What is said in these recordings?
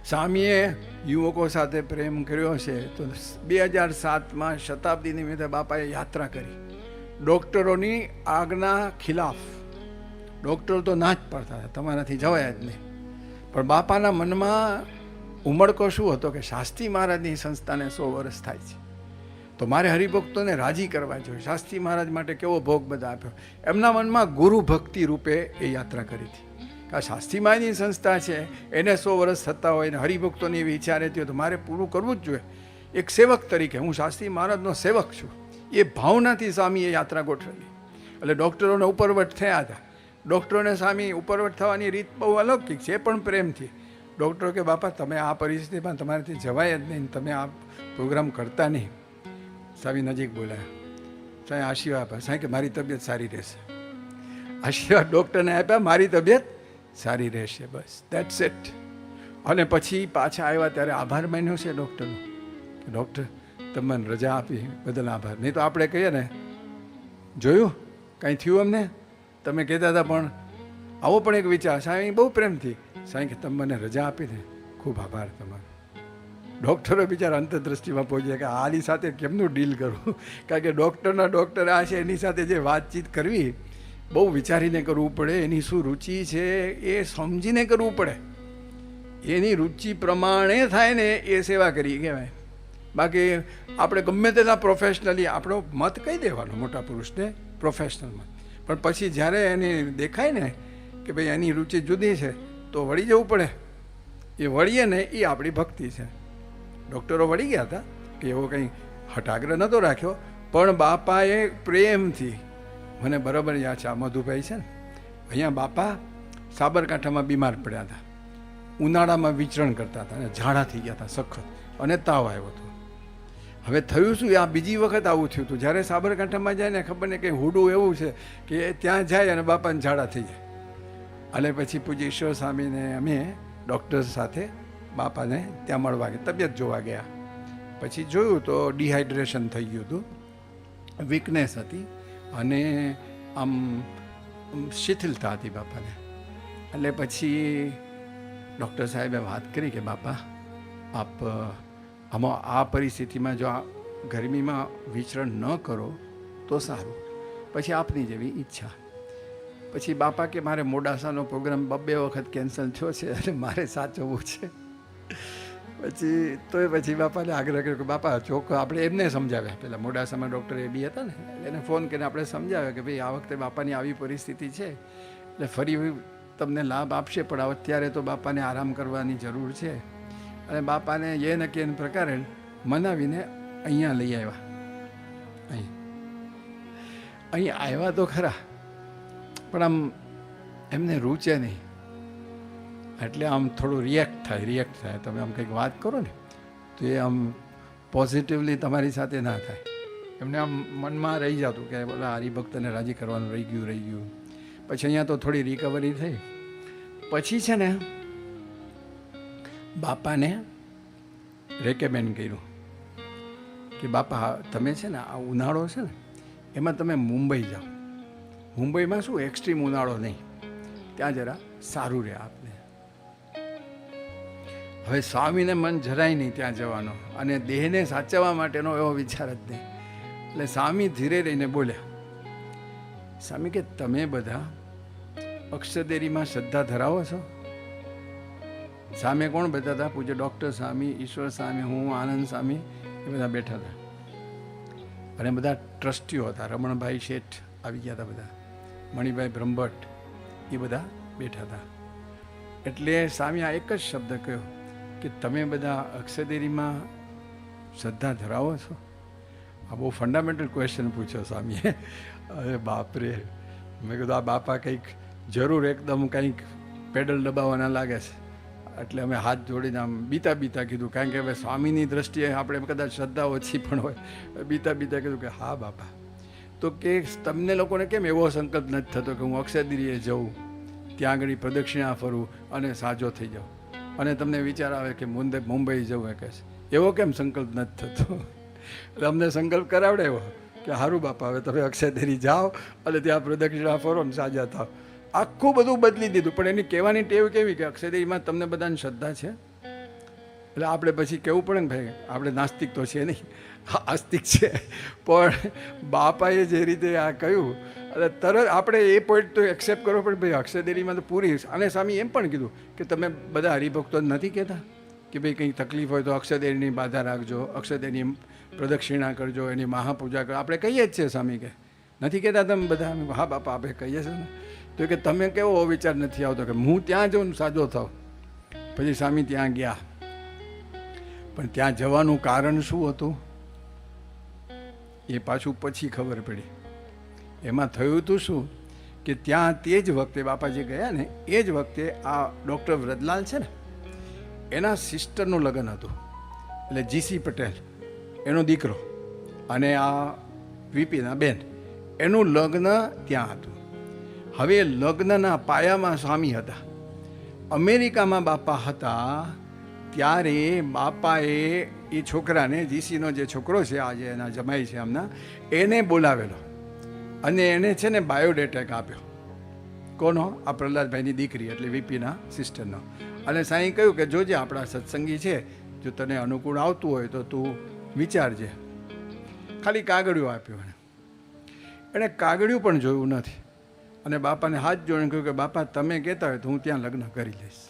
સ્વામીએ યુવકો સાથે પ્રેમ કર્યો છે તો 2007માં શતાબ્દી નિમિત્તે બાપાએ યાત્રા કરી. ડૉક્ટરોની આજ્ઞા ખિલાફ. ડૉક્ટરો તો ના જ પડતા હતા, તમારાથી જવાય જ નહીં. પણ બાપાના મનમાં ઉમળકો શું હતો કે શાસ્ત્રી મહારાજની સંસ્થાને 100 વર્ષ થાય છે, તો મારે હરિભક્તોને રાજી કરવા જોઈએ. શાસ્ત્રી મહારાજ માટે કેવો ભોગ બધા આપ્યો. એમના મનમાં ગુરુ ભક્તિ રૂપે એ યાત્રા કરી હતી. આ શાસ્ત્રી મહારાજની સંસ્થા છે, એને 100 વર્ષ થતા હોય ને હરિભક્તોની એવી ઈચ્છા રહેતી હોય તો મારે પૂરું કરવું જ જોઈએ. એક સેવક તરીકે હું શાસ્ત્રી મહારાજનો સેવક છું, એ ભાવનાથી સ્વામીએ યાત્રા ગોઠવેલી. એટલે ડૉક્ટરોને ઉપરવટ થયા હતા. ડૉક્ટરોને સ્વામી ઉપરવટ થવાની રીત બહુ અલૌકિક છે, પણ પ્રેમથી. ડૉક્ટરો કે બાપા તમે આ પરિસ્થિતિમાં તમારાથી જવાય જ નહીં, તમે આ પ્રોગ્રામ કરતા નહીં. સ્વામી નજીક બોલાયા, સાહેબ આશીર્વાદ આપ્યા. સાહેબ કે મારી તબિયત સારી રહેશે. આશીર્વાદ ડૉક્ટરને આપ્યા, મારી તબિયત સારી રહેશે, બસ દેટ્સ ઇટ. અને પછી પાછા આવ્યા ત્યારે આભાર માન્યો છે ડૉક્ટરનો. ડૉક્ટર તમે મને રજા આપી બદલ આભાર. નહીં તો આપણે કહીએ ને જોયું કાંઈ થયું અમને, તમે કહેતા હતા, પણ આવો પણ એક વિચાર. સાહેબ બહુ પ્રેમથી, સાહેબ કે તમે મને રજા આપીને ખૂબ આભાર તમારો. ડૉક્ટરો બિચારા અંતરદૃષ્ટિમાં પહોંચ્યા કે આની સાથે કેમનું ડીલ કરવું, કારણ કે ડૉક્ટર આ છે એની સાથે જે વાતચીત કરવી બહુ વિચારીને કરવું પડે. એની શું રુચિ છે એ સમજીને કરવું પડે. એની રુચિ પ્રમાણે થાય ને એ સેવા કરી કહેવાય. બાકી આપણે ગમે તેના પ્રોફેશનલી આપણો મત કહી દેવાનો મોટા પુરુષને પ્રોફેશનલમાં, પણ પછી જ્યારે એને દેખાય ને કે ભાઈ એની રુચિ જુદી છે તો વળી જવું પડે. એ વળીએ ને એ આપણી ભક્તિ છે. ડૉક્ટરો વળી ગયા હતા કે એવો કંઈ હઠાગ્રહ નહોતો રાખ્યો, પણ બાપાએ પ્રેમથી, મને બરાબર યાદ છે, આ મધુભાઈ છે ને અહીંયા બાપા સાબરકાંઠામાં બીમાર પડ્યા હતા, ઉનાળામાં વિચરણ કરતા હતા અને ઝાડા થઈ ગયા હતા સખત, અને તાવ આવ્યો હતો. હવે થયું શું, આ બીજી વખત આવું થયું હતું. જ્યારે સાબરકાંઠામાં જાય ને ખબર નહીં કે હુડું એવું છે કે ત્યાં જાય અને બાપાને ઝાડા થઈ જાય. અને પછી પૂજ્ય ઈશ્વર સ્વામીને અમે ડૉક્ટર સાથે બાપાને ત્યાં મળવા ગયા, તબિયત જોવા ગયા. પછી જોયું તો ડિહાઇડ્રેશન થઈ ગયું હતું, વીકનેસ હતી અને આમ શિથિલતા હતી બાપાને. એટલે પછી ડૉક્ટર સાહેબે વાત કરી કે બાપા આપ આમાં આ પરિસ્થિતિમાં જો આ ગરમીમાં વિચરણ ન કરો તો સારું, પછી આપની જેવી ઈચ્છા. પછી બાપા કે મારે મોડાસાનો પ્રોગ્રામ 2 વખત કેન્સલ થયો છે અને મારે સાચવવું છે. પછી બાપાને આગ્રહ કર્યો કે બાપા ચોખ્ખો આપણે એમને સમજાવ્યા. પહેલાં મોડાસામાં ડૉક્ટર એ બી હતા ને, એને ફોન કરીને આપણે સમજાવ્યા કે ભાઈ આ વખતે બાપાની આવી પરિસ્થિતિ છે, એટલે ફરી તમને લાભ આપશે, પણ અત્યારે તો બાપાને આરામ કરવાની જરૂર છે. અને બાપાને એ નક્કી એના પ્રકારે મનાવીને અહીંયા લઈ આવ્યા. અહીં આવ્યા તો ખરા, પણ આમ એમને રૂચે નહીં. એટલે આમ થોડું રિએક્ટ થાય. તમે આમ કંઈક વાત કરો ને તો એ આમ પોઝિટિવલી તમારી સાથે ના થાય. એમને આમ મનમાં રહી જતું કે બોલા હરિભક્તને રાજી કરવાનું રહી ગયું. પછી અહીંયા તો થોડી રિકવરી થઈ. પછી છે ને બાપાને રેકમેન્ડ કર્યું કે બાપા તમે છે ને આ ઉનાળો છે ને એમાં તમે મુંબઈ જાઓ. મુંબઈમાં શું એક્સ્ટ્રીમ ઉનાળો નહીં, ત્યાં જરા સારું રહે આપને. હવે સ્વામીને મન જરાય નહીં ત્યાં જવાનો, અને દેહને સાચવવા માટેનો એવો વિચાર જ નહીં. એટલે સ્વામી ધીરે રહીને બોલ્યા, સ્વામી કે તમે બધા અક્ષરદેરીમાં શ્રદ્ધા ધરાવો છો? સામે કોણ બેઠા હતા? પૂજ્ય ડૉક્ટર સ્વામી, ઈશ્વર સ્વામી, હું, આનંદ સ્વામી, એ બધા બેઠા હતા. અને બધા ટ્રસ્ટીઓ હતા. રમણભાઈ શેઠ આવી ગયા હતા, બધા મણિભાઈ બ્રહ્મભટ્ટ, એ બધા બેઠા હતા. એટલે સ્વામી આ એક જ શબ્દ કહ્યો કે તમે બધા અક્ષરદેરીમાં શ્રદ્ધા ધરાવો છો? આ બહુ ફંડામેન્ટલ ક્વેશ્ચન પૂછ્યો સ્વામીએ. અરે બાપરે, મેં કીધું આ બાપા કંઈક જરૂર એકદમ કંઈક પેડલ દબાવવાના લાગે છે. એટલે અમે હાથ જોડીને આમ બીતા કીધું, કારણ કે હવે સ્વામીની દ્રષ્ટિએ આપણે કદાચ શ્રદ્ધા ઓછી પણ હોય, બીતા કીધું કે હા બાપા. તો કે તમને લોકોને કેમ એવો સંકલ્પ નથી થતો કે હું અક્ષરદેરીએ જઉં, ત્યાં આગળ પ્રદક્ષિણા ફરું અને સાજો થઈ જાઉં, અને તમને વિચાર આવે કે મુંબઈ જવું? એ કહે છે એવો કેમ સંકલ્પ નથી થતો? એટલે અમને સંકલ્પ કરાવડાવ્યો કે સારું બાપા હવે તમે અક્ષરદેરી જાઓ અને ત્યાં પ્રદક્ષિણા ફરો ને સાજા થાવ. આખું બધું બદલી દીધું. પણ એની કહેવાની ટેવ કેવી કે અક્ષરદેવીમાં તમને બધાને શ્રદ્ધા છે, એટલે આપણે પછી કહેવું પડે ને ભાઈ આપણે નાસ્તિક તો છે નહીં, આસ્તિક છે, પણ બાપાએ જે રીતે આ કહ્યું એટલે તરત આપણે એ પોઈન્ટ તો એક્સેપ્ટ કરવો પડે. ભાઈ અક્ષરદેરીમાં તો પૂરી. અને સ્વામી એમ પણ કીધું કે તમે બધા હરિભક્તો નથી કહેતા કે ભાઈ કંઈ તકલીફ હોય તો અક્ષરદેરીની બાધા રાખજો, અક્ષરદેરીની પ્રદક્ષિણા કરજો, એની મહાપૂજા કરો. આપણે કહીએ જ છે સ્વામી કે નથી કહેતા તમે બધા? હા બાપા આપણે કહીએ છીએ ને. તો કે તમે કેવો વિચાર નથી આવતો કે હું ત્યાં જાઉં સાજો થાવ. પછી સ્વામી ત્યાં ગયા, પણ ત્યાં જવાનું કારણ શું હતું એ પાછું પછી ખબર પડી. એમાં થયું હતું શું કે ત્યાં તે જ વખતે બાપાજી ગયા ને એ જ વખતે આ ડૉક્ટર વ્રજલાલ છે ને એના સિસ્ટરનું લગ્ન હતું. એટલે જીસી પટેલ એનો દીકરો અને આ વીપીના બેન એનું લગ્ન ત્યાં હતું. હવે લગ્નના પાયામાં સ્વામી હતા. અમેરિકામાં બાપા હતા ત્યારે બાપાએ એ છોકરાને, જીસીનો જે છોકરો છે આજે એના જમાઈ છે આમના, એને બોલાવેલો અને એને છે ને બાયોડેટા આપ્યો. કોનો? આ પ્રહલાદભાઈની દીકરી એટલે વીપીના સિસ્ટરનો. અને સાંઈ કહ્યું કે જોજે આપણા સત્સંગી છે, જો તને અનુકૂળ આવતું હોય તો તું વિચારજે. ખાલી કાગળિયું આપ્યું એણે કાગળિયું પણ જોયું નથી. અને બાપાને હાથ જોડીને કહ્યું કે બાપા તમે કહેતા હોય તો હું ત્યાં લગ્ન કરી લઈશ.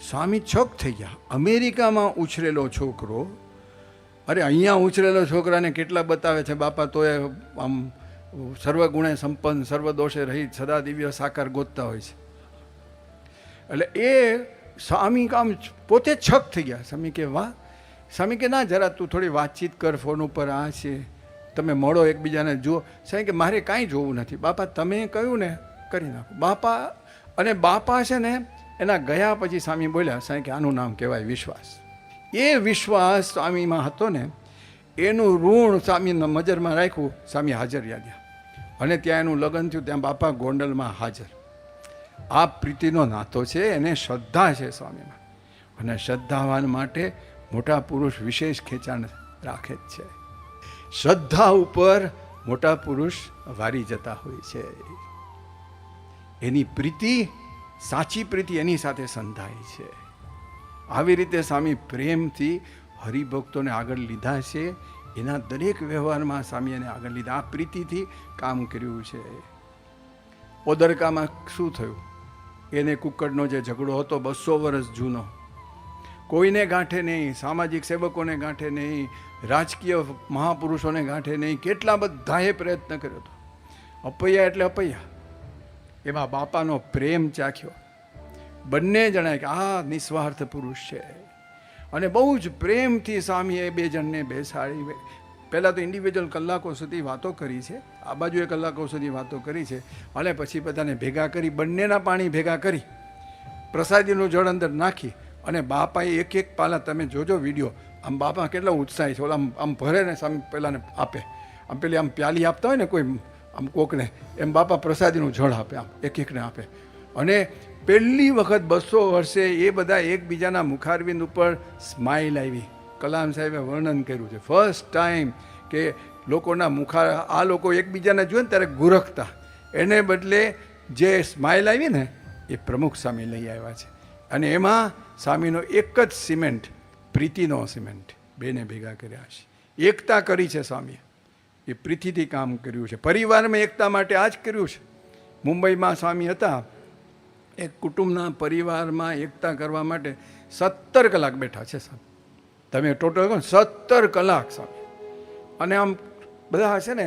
સ્વામી છોક થઈ ગયા. અમેરિકામાં ઉછરેલો છોકરો, અરે અહીંયા ઉછરેલો છોકરાને કેટલા બતાવે છે બાપા, તો એ આમ સર્વગુણે સંપન્ન, સર્વદોષે રહિત, સદા દિવ્ય સાકાર ગોતતા હોય છે. એટલે એ સ્વામી આમ પોતે છક થઈ ગયા. સ્વામી કે વાહ. સ્વામી કે ના જરા તું થોડી વાતચીત કર ફોન ઉપર, આ છે તમે મળો એકબીજાને જુઓ. સ્વામી કે મારે કાંઈ જોવું નથી બાપા, તમે કહ્યું ને કરી નાખો બાપા. અને બાપા છે ને એના ગયા પછી સ્વામી બોલ્યા, સ્વામી કે આનું નામ કહેવાય વિશ્વાસ. એ વિશ્વાસ સ્વામીમાં હતો ને એનું ઋણ સ્વામીના મજરમાં રાખ્યું. સ્વામી હાજર રહ્યા અને ત્યાં એનું લગ્ન થયું. ત્યાં બાપા ગોંડલમાં હાજર. આ પ્રીતિનો નાતો છે, એને શ્રદ્ધા છે સ્વામીમાં. અને શ્રદ્ધાવાન માટે મોટા પુરુષ વિશેષ ખેંચાણ રાખે જ છે. શ્રદ્ધા ઉપર મોટા પુરુષ વારી જતા હોય છે. એની પ્રીતિ, સાચી પ્રીતિ એની સાથે સંધાય છે. આવી રીતે સ્વામી પ્રેમથી હરિભક્તોને આગળ લીધા છે. એના દરેક વ્યવહારમાં સ્વામી એને આગળ લીધા. આ પ્રીતિથી કામ કર્યું છે. ઓદરકામાં શું થયું? એને કુકડનો જે ઝઘડો હતો 200 વર્ષ જૂનો, કોઈને ગાંઠે નહીં, સામાજિક સેવકોને ગાંઠે નહીં, રાજકીય મહાપુરુષોને ગાંઠે નહીં, કેટલા બધાએ પ્રયત્ન કર્યો હતો. અપૈયા એટલે અપૈયા. એમાં બાપાનો પ્રેમ ચાખ્યો. બંને જણાએ કે આ નિસ્વાર્થ પુરુષ છે. અને બહુ જ પ્રેમથી સ્વામીએ બે જણને બેસાડી. પહેલાં તો ઇન્ડિવિજ્યુઅલ કલાકો સુધી વાતો કરી છે, આ બાજુએ કલાકો સુધી વાતો કરી છે. અને પછી બધાને ભેગા કરી, બંનેના પાણી ભેગા કરી, પ્રસાદીનું જળ અંદર નાખી અને બાપાએ એક એક પાલા, તમે જોજો વિડીયો, આમ બાપા કેટલા ઉત્સાહી છે. ઓલા આમ ભરે ને સ્વામી પહેલાંને આપે, આમ પેલી આમ પ્યાલી આપતા હોય ને કોઈ આમ કોકને, એમ બાપા પ્રસાદીનું જળ આપે, આમ એક એકને આપે. અને પહેલી વખત 200 વર્ષે એ બધા એકબીજાના મુખારવિંદ ઉપર સ્માઇલ આવી. કલામ સાહેબે વર્ણન કર્યું છે ફર્સ્ટ ટાઈમ કે લોકોના આ લોકો એકબીજાને જુએ ને ત્યારે ગુરખતા, એને બદલે જે સ્માઇલ આવી ને એ પ્રમુખ સ્વામી લઈ આવ્યા છે. અને એમાં સ્વામીનો એક જ સિમેન્ટ, પ્રીતિનો સિમેન્ટ, બેને ભેગા કર્યા છે. એકતા કરી છે સ્વામીએ, એ પ્રીતિથી કામ કર્યું છે. પરિવારમાં એકતા માટે આ જ કર્યું છે. મુંબઈમાં સ્વામી હતા, એક કુટુંબના પરિવારમાં એકતા કરવા માટે 17 કલાક બેઠા છે સ્વામી. તમે ટોટલ કહો 17 કલાક સ્વામી. અને આમ બધા છે ને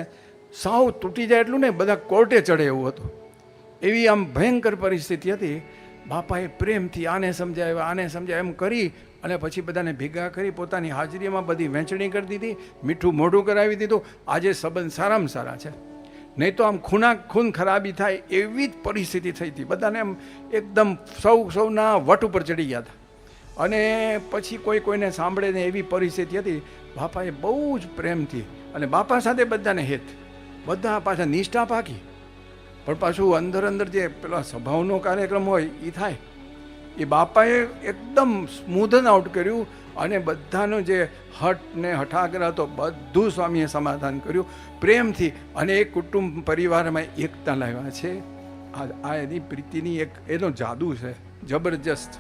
સાવ તૂટી જાય એટલું ને, બધા કોર્ટે ચડે એવું હતું. એવી આમ ભયંકર પરિસ્થિતિ હતી. બાપાએ પ્રેમથી આને સમજાવ્યા, આને સમજાય એમ કરી અને પછી બધાને ભેગા કરી પોતાની હાજરીમાં બધી વહેંચણી કરી દીધી, મીઠું મોઢું કરાવી દીધું. આજે સંબંધ સારામાં સારા છે. નહીં તો આમ ખૂન ખરાબી થાય એવી જ પરિસ્થિતિ થઈ હતી. બધાને એમ એકદમ સૌના વટ ઉપર ચડી ગયા હતા. અને પછી કોઈને સાંભળે ને એવી પરિસ્થિતિ હતી. બાપાએ બહુ જ પ્રેમથી, અને બાપા સાથે બધાને હેત, બધા પાછા નિષ્ઠા પાકી. પણ પાછું અંદર જે પેલા સ્વભાવનો કાર્યક્રમ હોય એ થાય. એ બાપાએ એકદમ સ્મૂધન આઉટ કર્યું. અને બધાનો જે હટ ને હઠાગ્રહ હતો બધું સ્વામીએ સમાધાન કર્યું પ્રેમથી. અને એ કુટુંબ પરિવારમાં એકતા લાવ્યા છે. આ એની પ્રીતિની એક એનો જાદુ છે જબરજસ્ત.